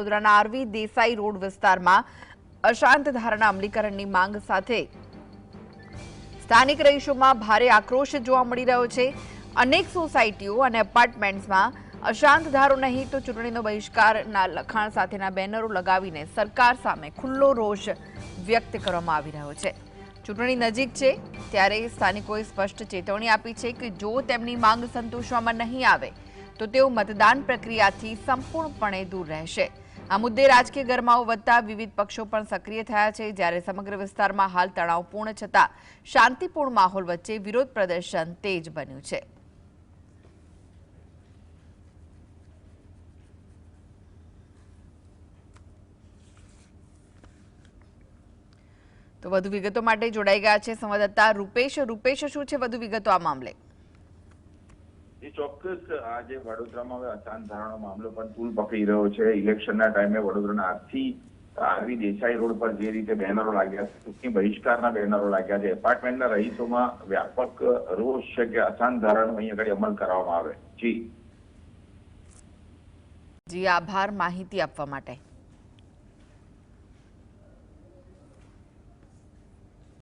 વડોદરાના RV Desai road વિસ્તારમાં અશાંત ધારાના અમલીકરણની માંગ સાથે સ્થાનિક રહીશોમાં ભારે આક્રોશ જોવા મળી રહ્યો છે। અનેક સોસાયટીઓ અને એપાર્ટમેન્ટ્સમાં અશાંત ધારો નહીં તો ચૂંટણીનો બહિષ્કારના લખાણ સાથેના બેનરો લગાવીને સરકાર સામે ખુલ્લો રોષ વ્યક્ત કરવામાં આવી રહ્યો છે। ચૂંટણી નજીક છે ત્યારે સ્થાનિકોએ સ્પષ્ટ ચેતવણી આપી છે કે જો તેમની માંગ સંતોષવામાં નહીં આવે તો તેઓ મતદાન પ્રક્રિયાથી સંપૂર્ણપણે દૂર રહેશે। આ મુદ્દે રાજકીય ગરમાવો વધતા વિવિધ પક્ષો પણ સક્રિય થયા છે, જ્યારે સમગ્ર વિસ્તારમાં હાલ તણાવપૂર્ણ છતાં શાંતિપૂર્ણ માહોલ વચ્ચે વિરોધ પ્રદર્શન તેજ બન્યું છે। તો વધુ વિગતો માટે જોડાઈ ગયા છે સંવાદદાતા રૂપેશ। રૂપેશ, શું છે વધુ વિગતો આ મામલે? ચોક્કસ આજે વડોદરામાં હવે અશાંત ધારાનો મામલો પણ તૂલ પકડી રહ્યો છે। ઇલેક્શનના ટાઈમે વડોદરાના આરવી દેસાઈ રોડ પર જે રીતે બેનરો લાગ્યા છે, ચૂંટણી બહિષ્કારના બેનરો લાગ્યા છે, એપાર્ટમેન્ટના રહીશોમાં વ્યાપક રોષ છે કે અશાંત ધારાનો અહીં આગળ અમલ કરવામાં આવે। જી આભાર માહિતી આપવા માટે।